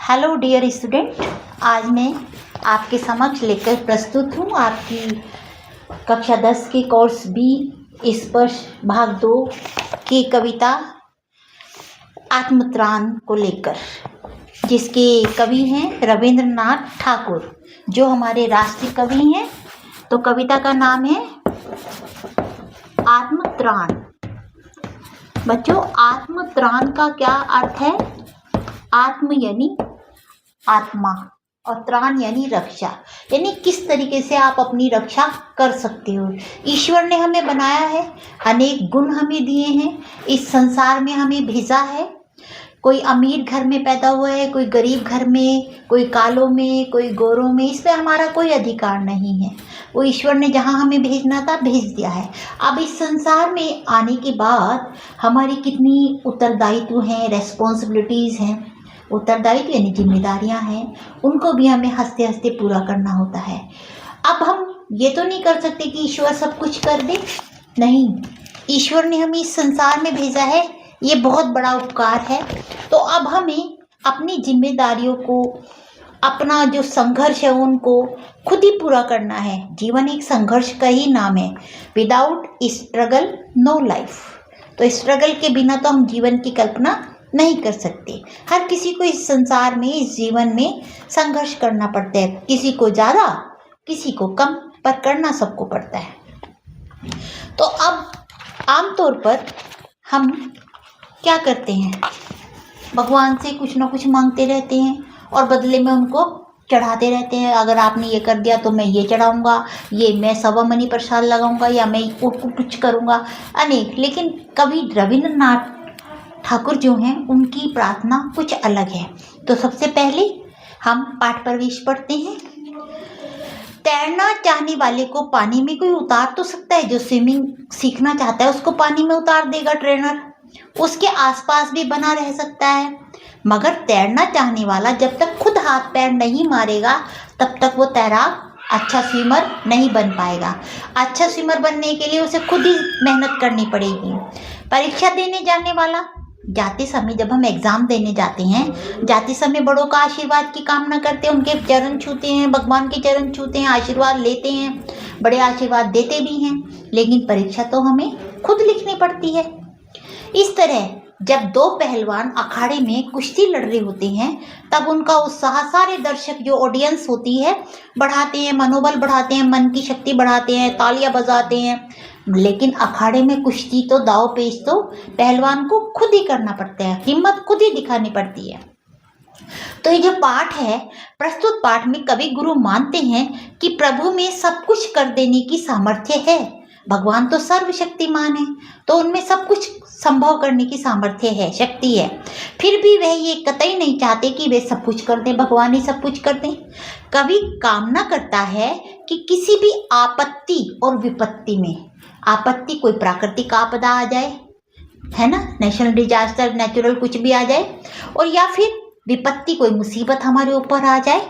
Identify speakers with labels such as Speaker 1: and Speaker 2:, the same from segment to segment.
Speaker 1: Hello dear student, आज मैं आपके समक्ष लेकर प्रस्तुत हूँ आपकी कक्षा 10 के कोर्स बी स्पर्श भाग 2 की कविता आत्मत्राण को लेकर, जिसके कवि हैं रविंद्रनाथ ठाकुर, जो हमारे राष्ट्रीय कवि हैं। तो कविता का नाम है आत्मत्राण। बच्चों, आत्मत्राण का क्या अर्थ है? आत्म यानी आत्मा और त्राण यानी रक्षा, यानी किस तरीके से आप अपनी रक्षा कर सकते हो। ईश्वर ने हमें बनाया है, अनेक गुण हमें दिए हैं, इस संसार में हमें भेजा है। कोई अमीर घर में पैदा हुआ है, कोई गरीब घर में, कोई कालों में, कोई गोरों में, इस पे हमारा कोई अधिकार नहीं है। वो ईश्वर ने जहाँ हमें भेजना था भेज दिया है। अब इस संसार में आने के बाद हमारी कितनी उत्तरदायित्व हैं, रेस्पॉन्सिबिलिटीज़ हैं। उत्तरदायित्व यानी जिम्मेदारियां हैं, उनको भी हमें हंसते हंसते पूरा करना होता है। अब हम ये तो नहीं कर सकते कि ईश्वर सब कुछ कर दे, नहीं। ईश्वर ने हमें इस संसार में भेजा है, ये बहुत बड़ा उपकार है। तो अब हमें अपनी जिम्मेदारियों को, अपना जो संघर्ष है उनको खुद ही पूरा करना है। जीवन एक संघर्ष का ही नाम है। Without struggle no life. तो स्ट्रगल के बिना तो हम जीवन की कल्पना नहीं कर सकते। हर किसी को इस संसार में, इस जीवन में संघर्ष करना पड़ता है, किसी को ज़्यादा, किसी को कम, पर करना सबको पड़ता है। तो अब आमतौर पर हम क्या करते हैं, भगवान से कुछ ना कुछ मांगते रहते हैं और बदले में उनको चढ़ाते रहते हैं। अगर आपने ये कर दिया तो मैं ये चढ़ाऊँगा, ये मैं सवा मनी प्रसाद लगाऊंगा, या मैं कुछ करूँगा, अनेक। लेकिन कवि रविंद्रनाथ ठाकुर जो हैं, उनकी प्रार्थना कुछ अलग है। तो सबसे पहले हम पाठ प्रवेश पढ़ते हैं। तैरना चाहने वाले को पानी में कोई उतार तो सकता है। जो स्विमिंग सीखना चाहता है उसको पानी में उतार देगा ट्रेनर, उसके आसपास भी बना रह सकता है। मगर तैरना चाहने वाला जब तक खुद हाथ पैर नहीं मारेगा तब तक वो तैराक अच्छा स्विमर नहीं बन पाएगा। अच्छा स्विमर बनने के लिए उसे खुद ही मेहनत करनी पड़ेगी। परीक्षा देने जाने वाला, जाते समय जब हम एग्ज़ाम देने जाते हैं, जाते समय बड़ों का आशीर्वाद की कामना करते हैं, उनके चरण छूते हैं, भगवान के चरण छूते हैं, आशीर्वाद लेते हैं, बड़े आशीर्वाद देते भी हैं। लेकिन परीक्षा तो हमें खुद लिखनी पड़ती है। इस तरह जब दो पहलवान अखाड़े में कुश्ती लड़ रहे होते हैं तब उनका उत्साह सारे दर्शक, जो ऑडियंस होती है, बढ़ाते हैं, मनोबल बढ़ाते हैं, मन की शक्ति बढ़ाते हैं, तालियां बजाते हैं। लेकिन अखाड़े में कुश्ती तो, दाव पेच तो पहलवान को खुद ही करना पड़ता है, हिम्मत खुद ही दिखानी पड़ती है। तो ये जो पाठ है, प्रस्तुत पाठ में कवि गुरु मानते हैं कि प्रभु में सब कुछ कर देने की सामर्थ्य है। भगवान तो सर्वशक्तिमान है, तो उनमें सब कुछ संभव करने की सामर्थ्य है, शक्ति है। फिर भी वह ये कतई नहीं चाहते कि वे सब कुछ कर दें, भगवान ही सब कुछ कर दें। कवि कामना करता है कि किसी भी आपत्ति और विपत्ति में, आपत्ति कोई प्राकृतिक आपदा आ जाए, है ना, नेशनल डिजास्टर, नेचुरल कुछ भी आ जाए, और या फिर विपत्ति कोई मुसीबत हमारे ऊपर आ जाए,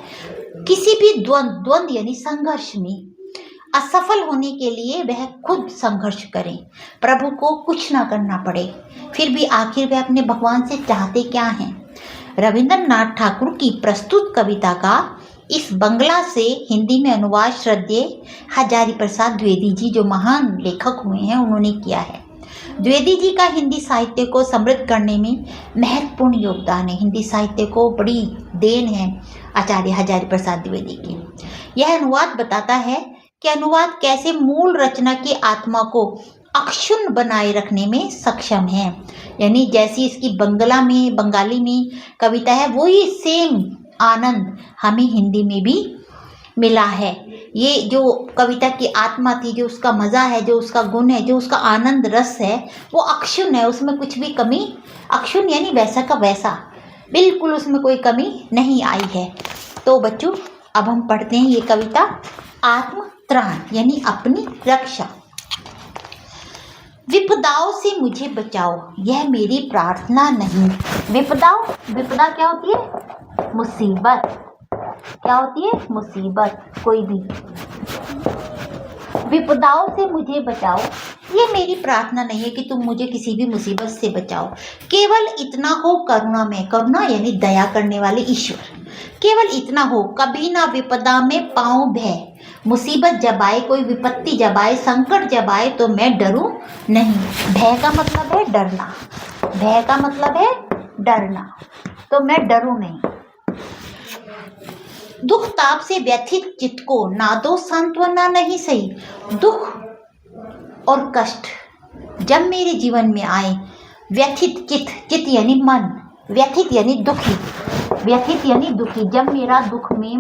Speaker 1: किसी भी द्वंद्व यानी संघर्ष में असफल होने के लिए वह खुद संघर्ष करें, प्रभु को कुछ ना करना पड़े। फिर भी आखिर वे अपने भगवान से चाहते क्या हैं? रविंद्रनाथ ठाकुर की प्रस्तुत कविता का इस बंगला से हिंदी में अनुवाद श्रद्धेय हजारी प्रसाद द्विवेदी जी, जो महान लेखक हुए हैं, उन्होंने किया है। द्विवेदी जी का हिंदी साहित्य को समृद्ध करने में महत्वपूर्ण योगदान है। हिंदी साहित्य को बड़ी देन है आचार्य हजारी प्रसाद द्विवेदी की। यह अनुवाद बताता है कि अनुवाद कैसे मूल रचना की आत्मा को अक्षुण्ण बनाए रखने में सक्षम है। यानी जैसी इसकी बंगाली में कविता है, वही सेम आनंद हमें हिंदी में भी मिला है। ये जो कविता की आत्मा थी, जो उसका मज़ा है, जो उसका गुण है, जो उसका आनंद रस है, वो अक्षुण्ण है, उसमें कुछ भी कमी, अक्षुण्ण यानी वैसा का वैसा, बिल्कुल उसमें कोई कमी नहीं आई है। तो बच्चों, अब हम पढ़ते हैं ये कविता आत्मत्राण यानी अपनी रक्षा। विपदाओं से मुझे बचाओ, यह मेरी प्रार्थना नहीं। विपदा क्या होती है? मुसीबत। क्या होती है? मुसीबत, कोई भी। विपदाओं से मुझे बचाओ। ये मेरी प्रार्थना नहीं है कि तुम मुझे किसी भी मुसीबत से बचाओ, केवल इतना हो करुणा में, करुणा यानी दया करने वाले ईश्वर, केवल इतना हो, कभी ना विपदा में पाऊं भय। मुसीबत जब आए, कोई विपत्ति जब आए, संकट जब आए तो मैं डरूं नहीं। भय का मतलब है डरना, भय का मतलब है डरना, तो मैं डरूं नहीं। दुख ताप से व्यथित चित्त को ना दो सांत्वना नहीं सही। दुख और कष्ट जब मेरे जीवन में आए, व्यथित चित्त, चित्त यानी मन, व्यथित यानी दुखी, व्यथित यानी दुखी, जब मेरा दुख में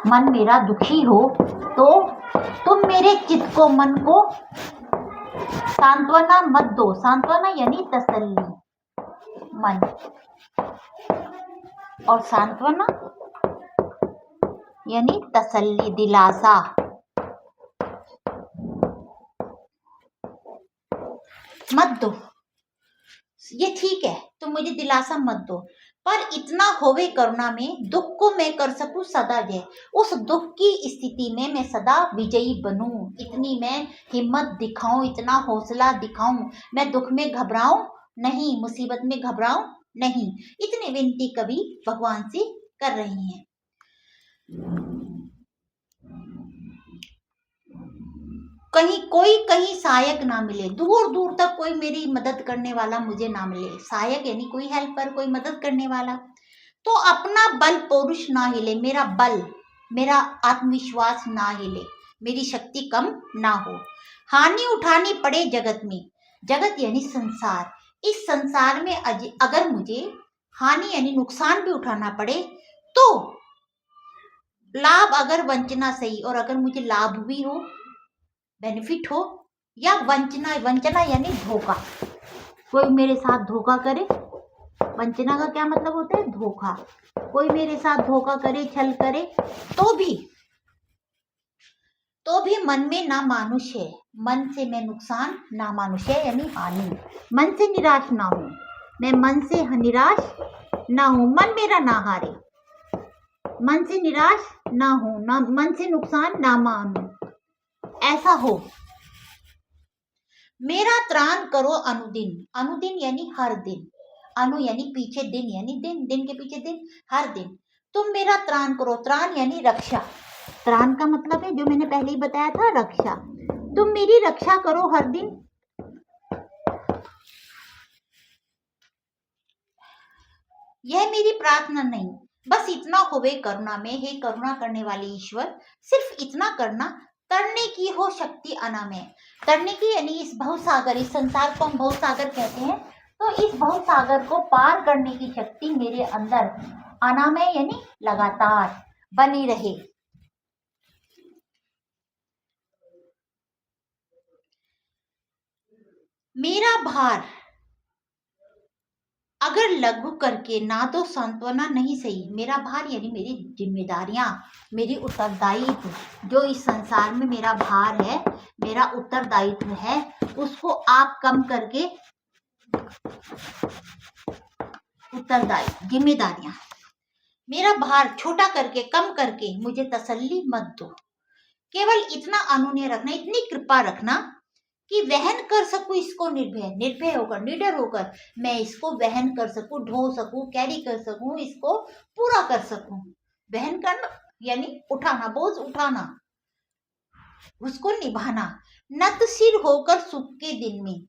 Speaker 1: मन मेरा दुखी हो तो तुम मेरे चित्त को, मन को सांत्वना मत दो। सांत्वना यानी तसल्ली, मन, और सांत्वना यानी तसल्ली, दिलासा। मत दो, ये ठीक है, तुम मुझे दिलासा मत दो, पर इतना होवे करुणा में, दुख को मैं कर सकूं सदा जय। उस दुख की स्थिति में मैं सदा विजयी बनूं, इतनी मैं हिम्मत दिखाऊं, इतना हौसला दिखाऊं, मैं दुख में घबराऊं नहीं, मुसीबत में घबराऊं नहीं। इतनी विनती कवि भगवान से कर रही हैं। कहीं सहायक ना मिले, दूर दूर तक कोई मेरी मदद करने वाला मुझे ना मिले। सहायक यानी कोई हेल्पर, कोई मदद करने वाला। तो अपना बल पौरुष ना हिले, मेरा बल, मेरा आत्मविश्वास ना हिले, मेरी शक्ति कम ना हो। हानि उठानी पड़े जगत में, जगत यानी संसार, इस संसार में अगर मुझे हानि यानी नुकसान भी उठाना पड़े, तो लाभ अगर वंचना सही, और अगर मुझे लाभ भी हो, बेनिफिट हो, या वंचना, वंचना यानी धोखा, कोई मेरे साथ धोखा करे। वंचना का क्या मतलब होता है? धोखा। कोई मेरे साथ धोखा करे, छल करे, तो भी मन में ना मानुष है, मन से मैं नुकसान ना मानुष है यानी हानि। मन से निराश ना हूं, मैं मन से निराश ना हूं, मन मेरा ना हारे, मन से निराश ना हूं, ना मन से नुकसान ना मानूं, ऐसा हो। मेरा त्राण करो अनुदिन, अनुदिन यानी हर दिन, अनु यानी पीछे, दिन यानी दिन, दिन के पीछे दिन, हर दिन तुम मेरा त्राण करो। त्राण यानी रक्षा, त्राण का मतलब है जो मैंने पहले ही बताया था, रक्षा। तुम मेरी रक्षा करो हर दिन। यह मेरी प्रार्थना नहीं, बस इतना होवे करुणा में, हे करुणा करने वाले ईश्वर, सिर्फ इतना करना, तरने की हो शक्ति अना में। तरने की यानी इस भवसागर, इस संसार को हम भवसागर कहते हैं, तो इस भवसागर को पार करने की शक्ति मेरे अंदर अना में यानी लगातार बनी रहे। मेरा भार अगर लघु करके ना तो सांत्वना नहीं सही। मेरा भार यानी मेरी जिम्मेदारियां, मेरी उत्तरदायित्व, जो इस संसार में मेरा भार है, मेरा उत्तरदायित्व है, उसको आप कम करके, उत्तरदायित्व, जिम्मेदारियां, मेरा भार छोटा करके, कम करके मुझे तसल्ली मत दो। केवल इतना अनुनय रखना, इतनी कृपा रखना कि वहन कर सकूं इसको, निर्भय होकर, निडर होकर मैं इसको वहन कर सकूं, ढो सकूं, कैरी कर सकूं, इसको पूरा कर सकूं। वहन करना यानी उठाना, बोझ उठाना, उसको निभाना। नत सिर होकर सुख के दिन में,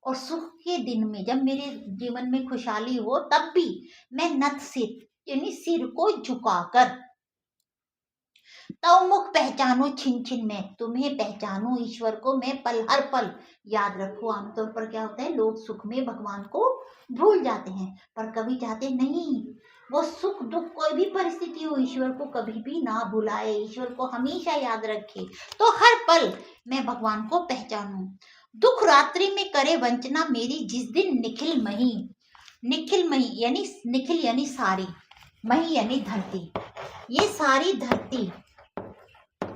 Speaker 1: और सुख के दिन में जब मेरे जीवन में खुशहाली हो, तब भी मैं नत सिर यानी सिर को झुकाकर, तव मुख पहचानो छिन छिन में, तुम्हें पहचानूं, ईश्वर को मैं पल हर पल याद रखूं। आमतौर पर क्या होता है, लोग सुख में भगवान को भूल जाते हैं, पर कवि चाहते नहीं, वो सुख दुख कोई भी परिस्थिति हो, ईश्वर को कभी भी ना भुलाए, ईश्वर को हमेशा याद रखे, तो हर पल मैं भगवान को पहचानूं। दुख रात्रि में करे वंचना मेरी, जिस दिन निखिल मही, निखिल मही यानी निखिल यानी सारी, मही यानी धरती, ये सारी धरती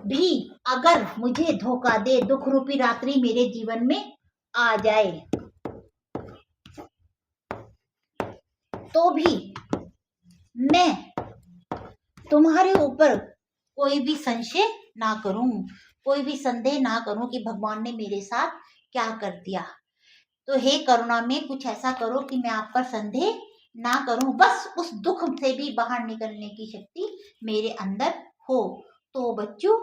Speaker 1: भी अगर मुझे धोखा दे, दुख रूपी रात्रि मेरे जीवन में आ जाए, तो भी मैं तुम्हारे ऊपर कोई भी संशय ना करूं, कोई भी संदेह ना करूं कि भगवान ने मेरे साथ क्या कर दिया। तो हे करुणा में कुछ ऐसा करो कि मैं आप पर संदेह ना करूं, बस उस दुख से भी बाहर निकलने की शक्ति मेरे अंदर हो। तो बच्चों,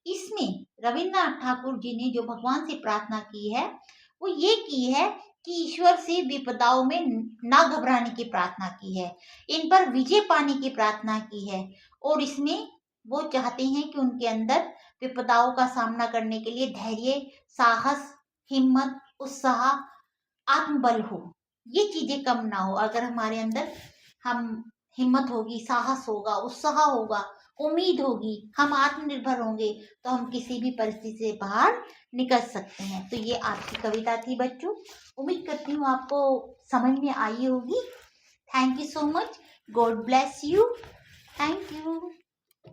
Speaker 1: इसमें रविन्द्रनाथ ठाकुर जी ने जो भगवान से प्रार्थना की है वो ये की है कि ईश्वर से विपदाओं में ना घबराने की प्रार्थना की है, इन पर विजय पाने की प्रार्थना की है। और इसमें वो चाहते हैं कि उनके अंदर विपदाओं का सामना करने के लिए धैर्य, साहस, हिम्मत, उत्साह, आत्मबल हो, ये चीजें कम ना हो। अगर हमारे अंदर हम हिम्मत होगी, साहस होगा, उत्साह होगा, उम्मीद होगी, हम आत्मनिर्भर होंगे, तो हम किसी भी परिस्थिति से बाहर निकल सकते हैं। तो ये आपकी कविता थी बच्चों। उम्मीद करती हूँ आपको समझ में आई होगी। Thank you so much. God bless you. Thank you.